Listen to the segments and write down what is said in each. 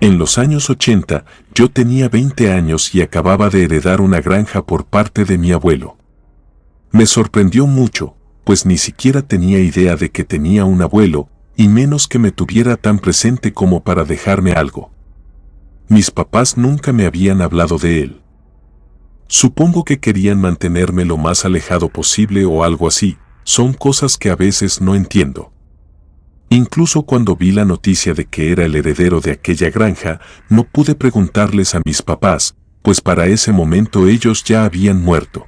En los años 80, yo tenía 20 años y acababa de heredar una granja por parte de mi abuelo. Me sorprendió mucho, pues ni siquiera tenía idea de que tenía un abuelo, y menos que me tuviera tan presente como para dejarme algo. Mis papás nunca me habían hablado de él. Supongo que querían mantenerme lo más alejado posible o algo así, son cosas que a veces no entiendo. Incluso cuando vi la noticia de que era el heredero de aquella granja, no pude preguntarles a mis papás, pues para ese momento ellos ya habían muerto.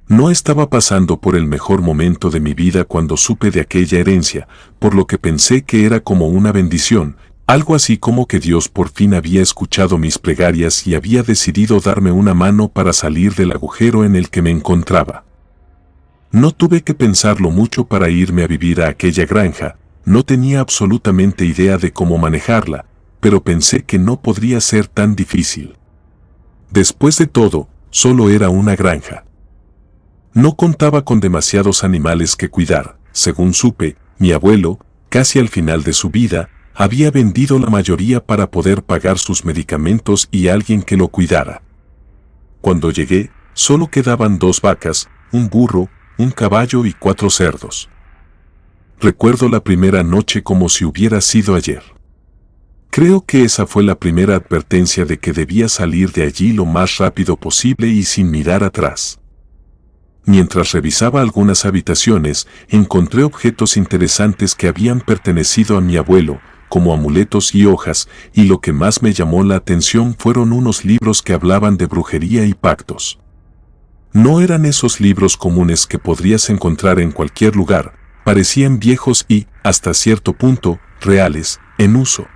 No estaba pasando por el mejor momento de mi vida cuando supe de aquella herencia, por lo que pensé que era como una bendición, algo así como que Dios por fin había escuchado mis plegarias y había decidido darme una mano para salir del agujero en el que me encontraba. No tuve que pensarlo mucho para irme a vivir a aquella granja, no tenía absolutamente idea de cómo manejarla, pero pensé que no podría ser tan difícil. Después de todo, solo era una granja. No contaba con demasiados animales que cuidar. Según supe, mi abuelo, casi al final de su vida, había vendido la mayoría para poder pagar sus medicamentos y alguien que lo cuidara. Cuando llegué, solo quedaban 2 vacas, un burro, un caballo y 4 cerdos. Recuerdo la primera noche como si hubiera sido ayer. Creo que esa fue la primera advertencia de que debía salir de allí lo más rápido posible y sin mirar atrás. Mientras revisaba algunas habitaciones, encontré objetos interesantes que habían pertenecido a mi abuelo, como amuletos y hojas, y lo que más me llamó la atención fueron unos libros que hablaban de brujería y pactos. No eran esos libros comunes que podrías encontrar en cualquier lugar, parecían viejos y, hasta cierto punto, reales, en uso.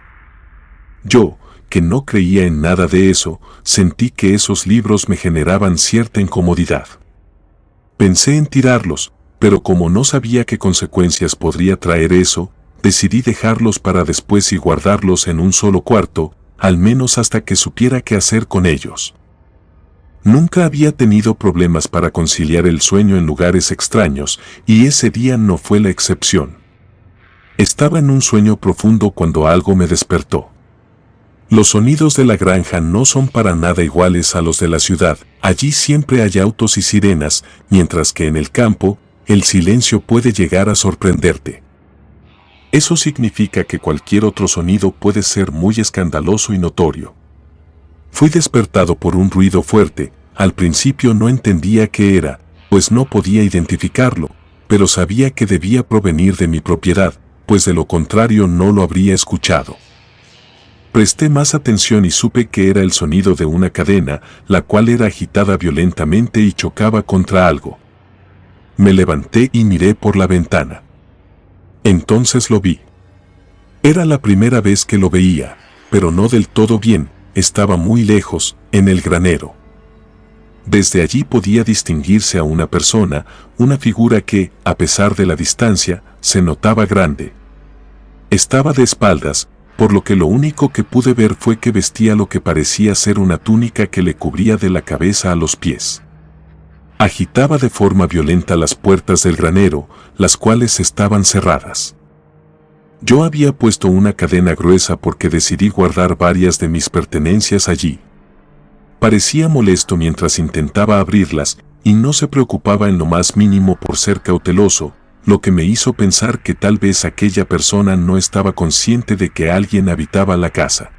Yo, que no creía en nada de eso, sentí que esos libros me generaban cierta incomodidad. Pensé en tirarlos, pero como no sabía qué consecuencias podría traer eso, decidí dejarlos para después y guardarlos en un solo cuarto, al menos hasta que supiera qué hacer con ellos. Nunca había tenido problemas para conciliar el sueño en lugares extraños, y ese día no fue la excepción. Estaba en un sueño profundo cuando algo me despertó. Los sonidos de la granja no son para nada iguales a los de la ciudad, allí siempre hay autos y sirenas, mientras que en el campo, el silencio puede llegar a sorprenderte. Eso significa que cualquier otro sonido puede ser muy escandaloso y notorio. Fui despertado por un ruido fuerte, al principio no entendía qué era, pues no podía identificarlo, pero sabía que debía provenir de mi propiedad, pues de lo contrario no lo habría escuchado. Presté más atención y supe que era el sonido de una cadena, la cual era agitada violentamente y chocaba contra algo. Me levanté y miré por la ventana. Entonces lo vi. Era la primera vez que lo veía, pero no del todo bien, estaba muy lejos, en el granero. Desde allí podía distinguirse a una persona, una figura que, a pesar de la distancia, se notaba grande. Estaba de espaldas, por lo que lo único que pude ver fue que vestía lo que parecía ser una túnica que le cubría de la cabeza a los pies. Agitaba de forma violenta las puertas del granero, las cuales estaban cerradas. Yo había puesto una cadena gruesa porque decidí guardar varias de mis pertenencias allí. Parecía molesto mientras intentaba abrirlas, y no se preocupaba en lo más mínimo por ser cauteloso, lo que me hizo pensar que tal vez aquella persona no estaba consciente de que alguien habitaba la casa.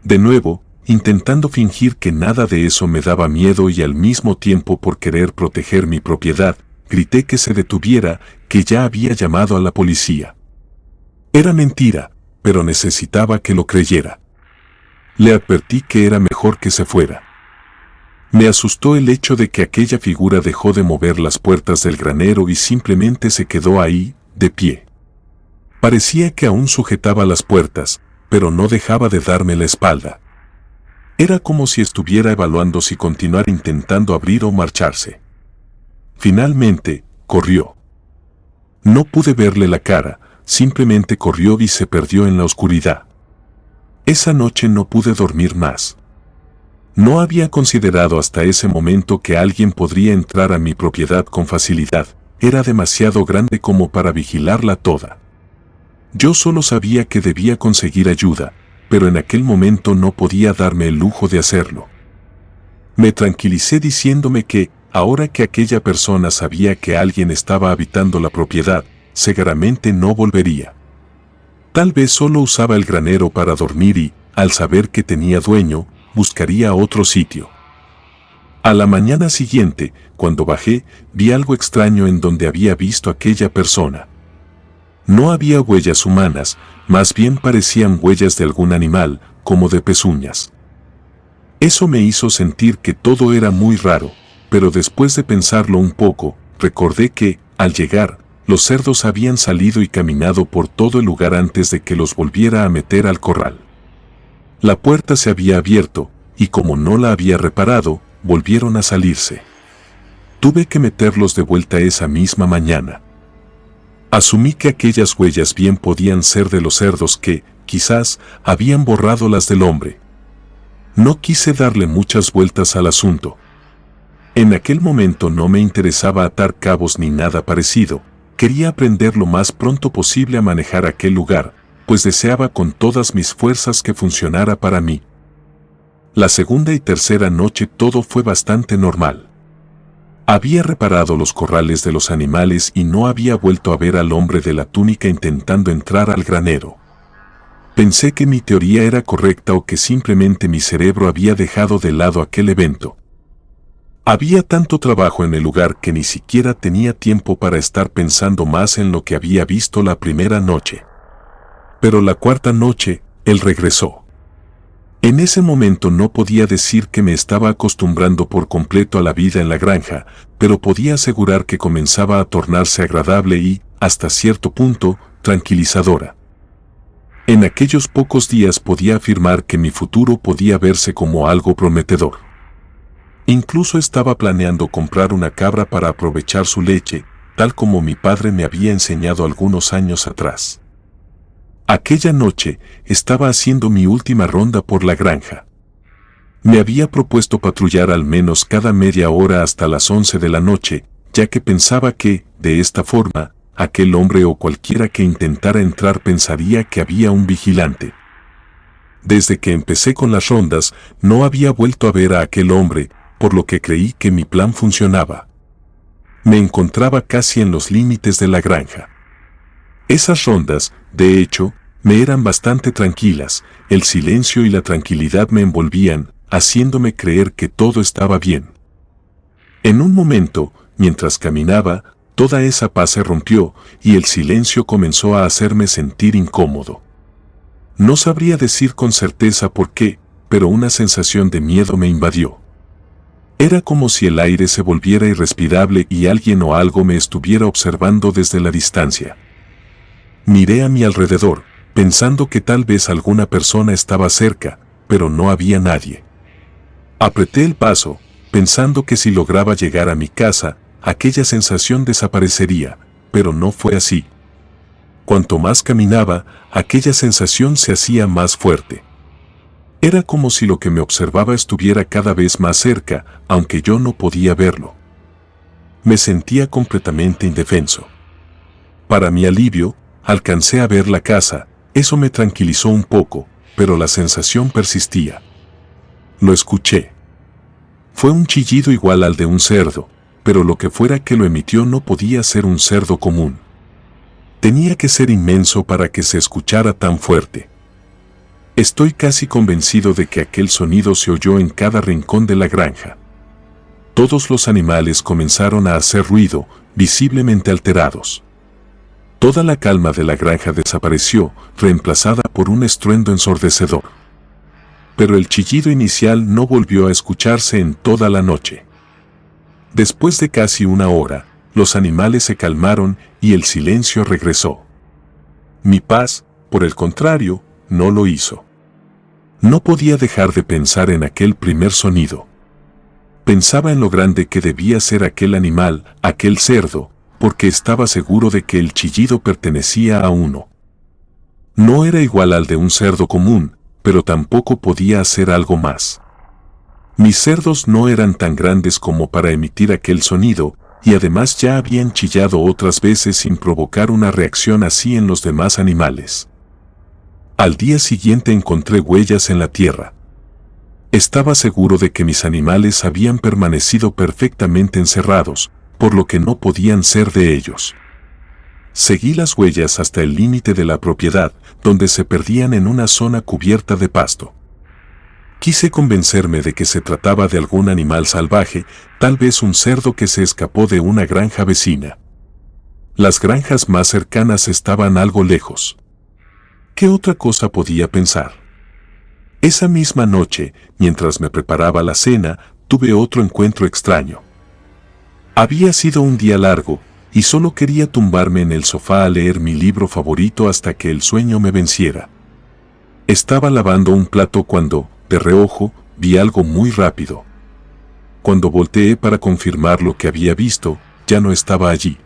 De nuevo, intentando fingir que nada de eso me daba miedo y al mismo tiempo por querer proteger mi propiedad, grité que se detuviera, que ya había llamado a la policía. Era mentira, pero necesitaba que lo creyera. Le advertí que era mejor que se fuera. Me asustó el hecho de que aquella figura dejó de mover las puertas del granero y simplemente se quedó ahí, de pie. Parecía que aún sujetaba las puertas, pero no dejaba de darme la espalda. Era como si estuviera evaluando si continuar intentando abrir o marcharse. Finalmente, corrió. No pude verle la cara, simplemente corrió y se perdió en la oscuridad. Esa noche no pude dormir más. No había considerado hasta ese momento que alguien podría entrar a mi propiedad con facilidad, era demasiado grande como para vigilarla toda. Yo solo sabía que debía conseguir ayuda, pero en aquel momento no podía darme el lujo de hacerlo. Me tranquilicé diciéndome que, ahora que aquella persona sabía que alguien estaba habitando la propiedad, seguramente no volvería. Tal vez solo usaba el granero para dormir y, al saber que tenía dueño, buscaría otro sitio. A la mañana siguiente, cuando bajé, vi algo extraño en donde había visto aquella persona. No había huellas humanas, más bien parecían huellas de algún animal, como de pezuñas. Eso me hizo sentir que todo era muy raro, pero después de pensarlo un poco, recordé que, al llegar, los cerdos habían salido y caminado por todo el lugar antes de que los volviera a meter al corral. La puerta se había abierto, y como no la había reparado, volvieron a salirse. Tuve que meterlos de vuelta esa misma mañana. Asumí que aquellas huellas bien podían ser de los cerdos que, quizás, habían borrado las del hombre. No quise darle muchas vueltas al asunto. En aquel momento no me interesaba atar cabos ni nada parecido. Quería aprender lo más pronto posible a manejar aquel lugar, pues deseaba con todas mis fuerzas que funcionara para mí. La segunda y tercera noche todo fue bastante normal. Había reparado los corrales de los animales y no había vuelto a ver al hombre de la túnica intentando entrar al granero. Pensé que mi teoría era correcta o que simplemente mi cerebro había dejado de lado aquel evento. Había tanto trabajo en el lugar que ni siquiera tenía tiempo para estar pensando más en lo que había visto la primera noche. Pero la cuarta noche, él regresó. En ese momento no podía decir que me estaba acostumbrando por completo a la vida en la granja, pero podía asegurar que comenzaba a tornarse agradable y, hasta cierto punto, tranquilizadora. En aquellos pocos días podía afirmar que mi futuro podía verse como algo prometedor. Incluso estaba planeando comprar una cabra para aprovechar su leche, tal como mi padre me había enseñado algunos años atrás. Aquella noche estaba haciendo mi última ronda por la granja. Me había propuesto patrullar al menos cada media hora hasta las 11 de la noche, ya que pensaba que, de esta forma, aquel hombre o cualquiera que intentara entrar pensaría que había un vigilante. Desde que empecé con las rondas, no había vuelto a ver a aquel hombre, por lo que creí que mi plan funcionaba. Me encontraba casi en los límites de la granja. Esas rondas, de hecho, me eran bastante tranquilas, el silencio y la tranquilidad me envolvían, haciéndome creer que todo estaba bien. En un momento, mientras caminaba, toda esa paz se rompió y el silencio comenzó a hacerme sentir incómodo. No sabría decir con certeza por qué, pero una sensación de miedo me invadió. Era como si el aire se volviera irrespirable y alguien o algo me estuviera observando desde la distancia. Miré a mi alrededor, pensando que tal vez alguna persona estaba cerca, pero no había nadie. Apreté el paso, pensando que si lograba llegar a mi casa, aquella sensación desaparecería, pero no fue así. Cuanto más caminaba, aquella sensación se hacía más fuerte. Era como si lo que me observaba estuviera cada vez más cerca, aunque yo no podía verlo. Me sentía completamente indefenso. Para mi alivio, alcancé a ver la casa, eso me tranquilizó un poco, pero la sensación persistía. Lo escuché. Fue un chillido igual al de un cerdo, pero lo que fuera que lo emitió no podía ser un cerdo común. Tenía que ser inmenso para que se escuchara tan fuerte. Estoy casi convencido de que aquel sonido se oyó en cada rincón de la granja. Todos los animales comenzaron a hacer ruido, visiblemente alterados. Toda la calma de la granja desapareció, reemplazada por un estruendo ensordecedor. Pero el chillido inicial no volvió a escucharse en toda la noche. Después de casi una hora, los animales se calmaron y el silencio regresó. Mi paz, por el contrario, no lo hizo. No podía dejar de pensar en aquel primer sonido. Pensaba en lo grande que debía ser aquel animal, aquel cerdo, porque estaba seguro de que el chillido pertenecía a uno. No era igual al de un cerdo común, pero tampoco podía hacer algo más. Mis cerdos no eran tan grandes como para emitir aquel sonido, y además ya habían chillado otras veces sin provocar una reacción así en los demás animales. Al día siguiente encontré huellas en la tierra. Estaba seguro de que mis animales habían permanecido perfectamente encerrados, por lo que no podían ser de ellos. Seguí las huellas hasta el límite de la propiedad, donde se perdían en una zona cubierta de pasto. Quise convencerme de que se trataba de algún animal salvaje, tal vez un cerdo que se escapó de una granja vecina. Las granjas más cercanas estaban algo lejos. ¿Qué otra cosa podía pensar? Esa misma noche, mientras me preparaba la cena, tuve otro encuentro extraño. Había sido un día largo, y solo quería tumbarme en el sofá a leer mi libro favorito hasta que el sueño me venciera. Estaba lavando un plato cuando, de reojo, vi algo muy rápido. Cuando volteé para confirmar lo que había visto, ya no estaba allí.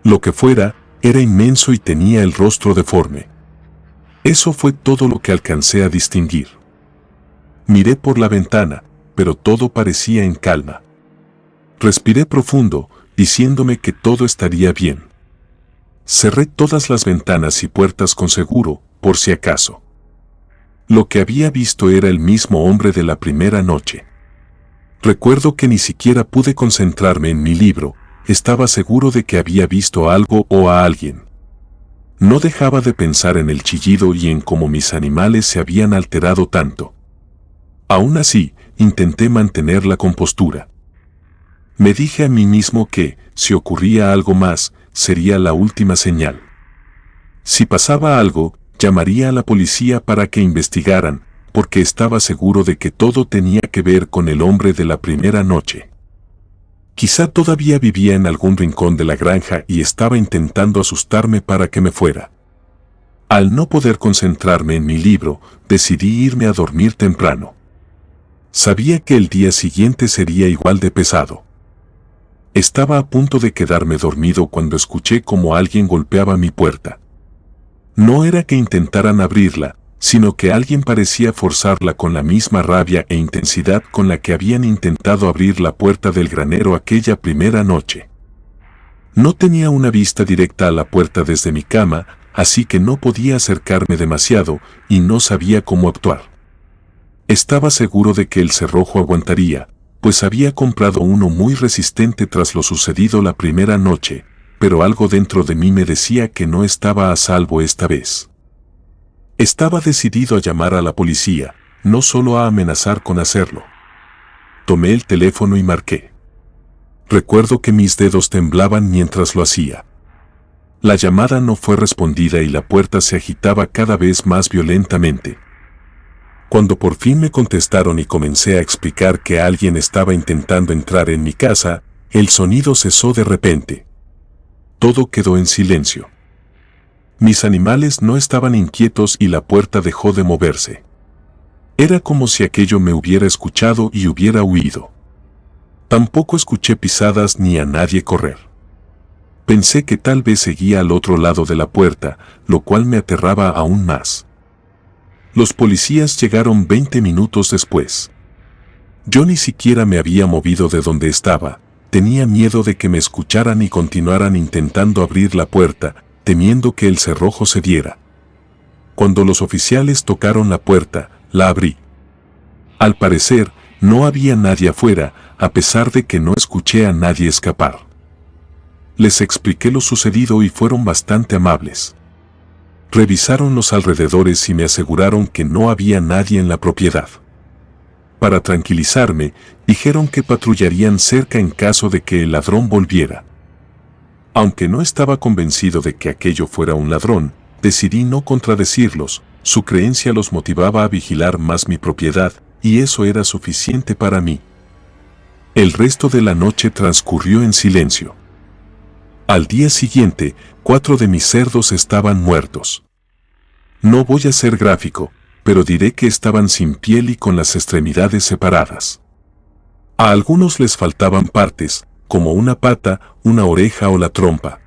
Lo que fuera, era inmenso y tenía el rostro deforme. Eso fue todo lo que alcancé a distinguir. Miré por la ventana, pero todo parecía en calma. Respiré profundo, diciéndome que todo estaría bien. Cerré todas las ventanas y puertas con seguro, por si acaso. Lo que había visto era el mismo hombre de la primera noche. Recuerdo que ni siquiera pude concentrarme en mi libro, estaba seguro de que había visto algo o a alguien. No dejaba de pensar en el chillido y en cómo mis animales se habían alterado tanto. Aún así, intenté mantener la compostura. Me dije a mí mismo que, si ocurría algo más, sería la última señal. Si pasaba algo, llamaría a la policía para que investigaran, porque estaba seguro de que todo tenía que ver con el hombre de la primera noche. Quizá todavía vivía en algún rincón de la granja y estaba intentando asustarme para que me fuera. Al no poder concentrarme en mi libro, decidí irme a dormir temprano. Sabía que el día siguiente sería igual de pesado. Estaba a punto de quedarme dormido cuando escuché cómo alguien golpeaba mi puerta. No era que intentaran abrirla, sino que alguien parecía forzarla con la misma rabia e intensidad con la que habían intentado abrir la puerta del granero aquella primera noche. No tenía una vista directa a la puerta desde mi cama, así que no podía acercarme demasiado y no sabía cómo actuar. Estaba seguro de que el cerrojo aguantaría, pues había comprado uno muy resistente tras lo sucedido la primera noche, pero algo dentro de mí me decía que no estaba a salvo esta vez. Estaba decidido a llamar a la policía, no solo a amenazar con hacerlo. Tomé el teléfono y marqué. Recuerdo que mis dedos temblaban mientras lo hacía. La llamada no fue respondida y la puerta se agitaba cada vez más violentamente. Cuando por fin me contestaron y comencé a explicar que alguien estaba intentando entrar en mi casa, el sonido cesó de repente. Todo quedó en silencio. Mis animales no estaban inquietos y la puerta dejó de moverse. Era como si aquello me hubiera escuchado y hubiera huido. Tampoco escuché pisadas ni a nadie correr. Pensé que tal vez seguía al otro lado de la puerta, lo cual me aterraba aún más. Los policías llegaron 20 minutos después. Yo ni siquiera me había movido de donde estaba, tenía miedo de que me escucharan y continuaran intentando abrir la puerta, temiendo que el cerrojo cediera. Cuando los oficiales tocaron la puerta, la abrí. Al parecer, no había nadie afuera, a pesar de que no escuché a nadie escapar. Les expliqué lo sucedido y fueron bastante amables. Revisaron los alrededores y me aseguraron que no había nadie en la propiedad. Para tranquilizarme, dijeron que patrullarían cerca en caso de que el ladrón volviera. Aunque no estaba convencido de que aquello fuera un ladrón, decidí no contradecirlos, su creencia los motivaba a vigilar más mi propiedad, y eso era suficiente para mí. El resto de la noche transcurrió en silencio. Al día siguiente, 4 de mis cerdos estaban muertos. No voy a ser gráfico, pero diré que estaban sin piel y con las extremidades separadas. A algunos les faltaban partes, como una pata, una oreja o la trompa.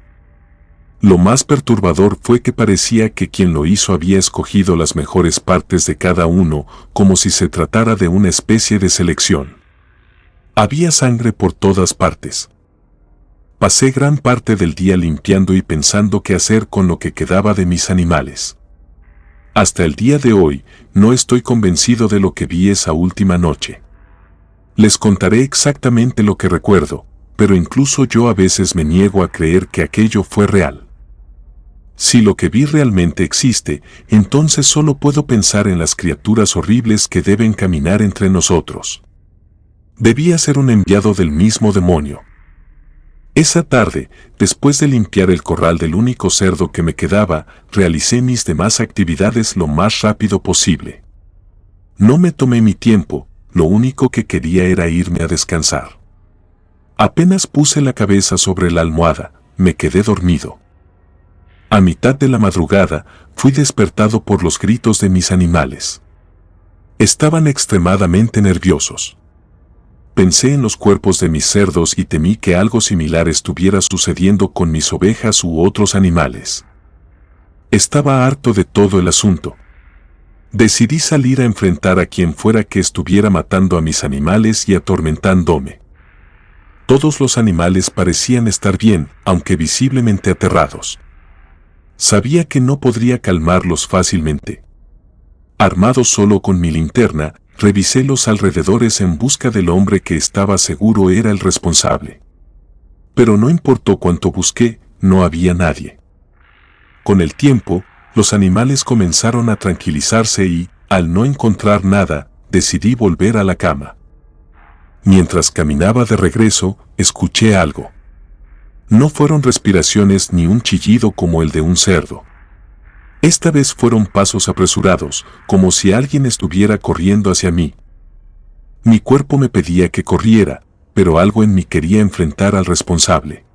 Lo más perturbador fue que parecía que quien lo hizo había escogido las mejores partes de cada uno, como si se tratara de una especie de selección. Había sangre por todas partes. Pasé gran parte del día limpiando y pensando qué hacer con lo que quedaba de mis animales. Hasta el día de hoy, no estoy convencido de lo que vi esa última noche. Les contaré exactamente lo que recuerdo, pero incluso yo a veces me niego a creer que aquello fue real. Si lo que vi realmente existe, entonces solo puedo pensar en las criaturas horribles que deben caminar entre nosotros. Debía ser un enviado del mismo demonio. Esa tarde, después de limpiar el corral del único cerdo que me quedaba, realicé mis demás actividades lo más rápido posible. No me tomé mi tiempo, lo único que quería era irme a descansar. Apenas puse la cabeza sobre la almohada, me quedé dormido. A mitad de la madrugada, fui despertado por los gritos de mis animales. Estaban extremadamente nerviosos. Pensé en los cuerpos de mis cerdos y temí que algo similar estuviera sucediendo con mis ovejas u otros animales. Estaba harto de todo el asunto. Decidí salir a enfrentar a quien fuera que estuviera matando a mis animales y atormentándome. Todos los animales parecían estar bien, aunque visiblemente aterrados. Sabía que no podría calmarlos fácilmente. Armado solo con mi linterna, revisé los alrededores en busca del hombre que estaba seguro era el responsable. Pero no importó cuánto busqué, no había nadie. Con el tiempo, los animales comenzaron a tranquilizarse y, al no encontrar nada, decidí volver a la cama. Mientras caminaba de regreso, escuché algo. No fueron respiraciones ni un chillido como el de un cerdo. Esta vez fueron pasos apresurados, como si alguien estuviera corriendo hacia mí. Mi cuerpo me pedía que corriera, pero algo en mí quería enfrentar al responsable.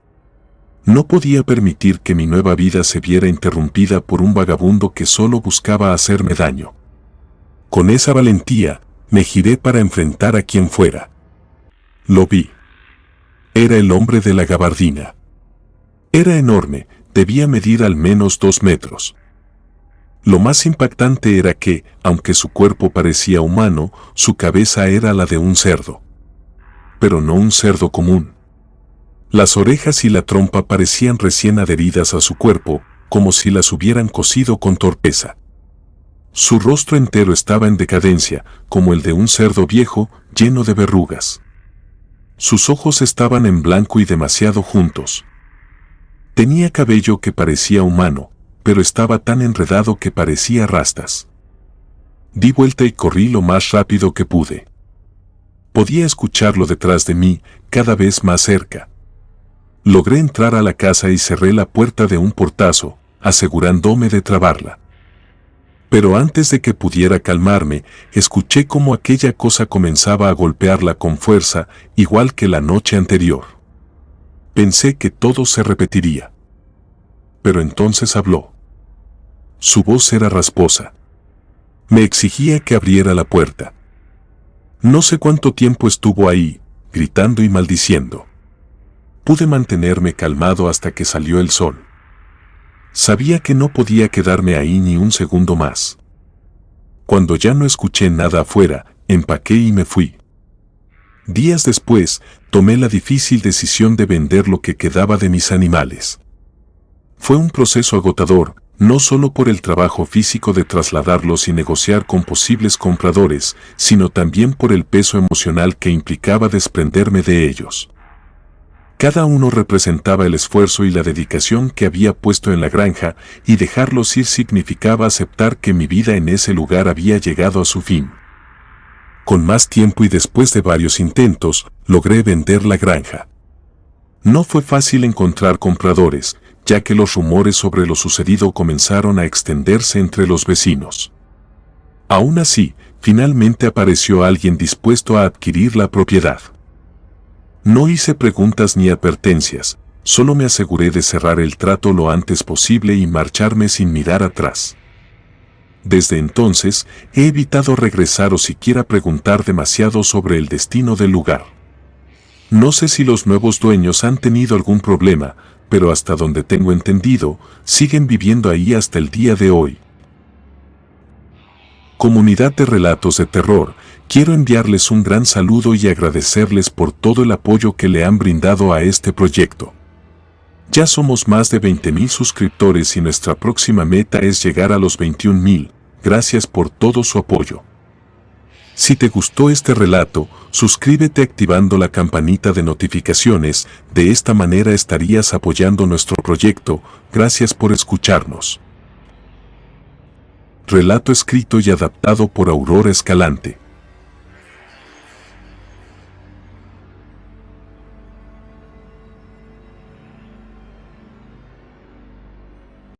No podía permitir que mi nueva vida se viera interrumpida por un vagabundo que solo buscaba hacerme daño. Con esa valentía, me giré para enfrentar a quien fuera. Lo vi. Era el hombre de la gabardina. Era enorme, debía medir al menos 2 metros. Lo más impactante era que, aunque su cuerpo parecía humano, su cabeza era la de un cerdo. Pero no un cerdo común. Las orejas y la trompa parecían recién adheridas a su cuerpo, como si las hubieran cosido con torpeza. Su rostro entero estaba en decadencia, como el de un cerdo viejo, lleno de verrugas. Sus ojos estaban en blanco y demasiado juntos. Tenía cabello que parecía humano, pero estaba tan enredado que parecía rastas. Di vuelta y corrí lo más rápido que pude. Podía escucharlo detrás de mí, cada vez más cerca. Logré entrar a la casa y cerré la puerta de un portazo, asegurándome de trabarla. Pero antes de que pudiera calmarme, escuché cómo aquella cosa comenzaba a golpearla con fuerza, igual que la noche anterior. Pensé que todo se repetiría. Pero entonces habló. Su voz era rasposa. Me exigía que abriera la puerta. No sé cuánto tiempo estuvo ahí, gritando y maldiciendo. Pude mantenerme calmado hasta que salió el sol. Sabía que no podía quedarme ahí ni un segundo más. Cuando ya no escuché nada afuera, empaqué y me fui. Días después, tomé la difícil decisión de vender lo que quedaba de mis animales. Fue un proceso agotador, no solo por el trabajo físico de trasladarlos y negociar con posibles compradores, sino también por el peso emocional que implicaba desprenderme de ellos. Cada uno representaba el esfuerzo y la dedicación que había puesto en la granja, y dejarlos ir significaba aceptar que mi vida en ese lugar había llegado a su fin. Con más tiempo y después de varios intentos, logré vender la granja. No fue fácil encontrar compradores, ya que los rumores sobre lo sucedido comenzaron a extenderse entre los vecinos. Aún así, finalmente apareció alguien dispuesto a adquirir la propiedad. No hice preguntas ni advertencias, solo me aseguré de cerrar el trato lo antes posible y marcharme sin mirar atrás. Desde entonces, he evitado regresar o siquiera preguntar demasiado sobre el destino del lugar. No sé si los nuevos dueños han tenido algún problema, pero hasta donde tengo entendido, siguen viviendo ahí hasta el día de hoy. Comunidad de Relatos de Terror, quiero enviarles un gran saludo y agradecerles por todo el apoyo que le han brindado a este proyecto. Ya somos más de 20,000 suscriptores y nuestra próxima meta es llegar a los 21,000, Gracias por todo su apoyo. Si te gustó este relato, suscríbete activando la campanita de notificaciones, de esta manera estarías apoyando nuestro proyecto. Gracias por escucharnos. Relato escrito y adaptado por Aurora Escalante.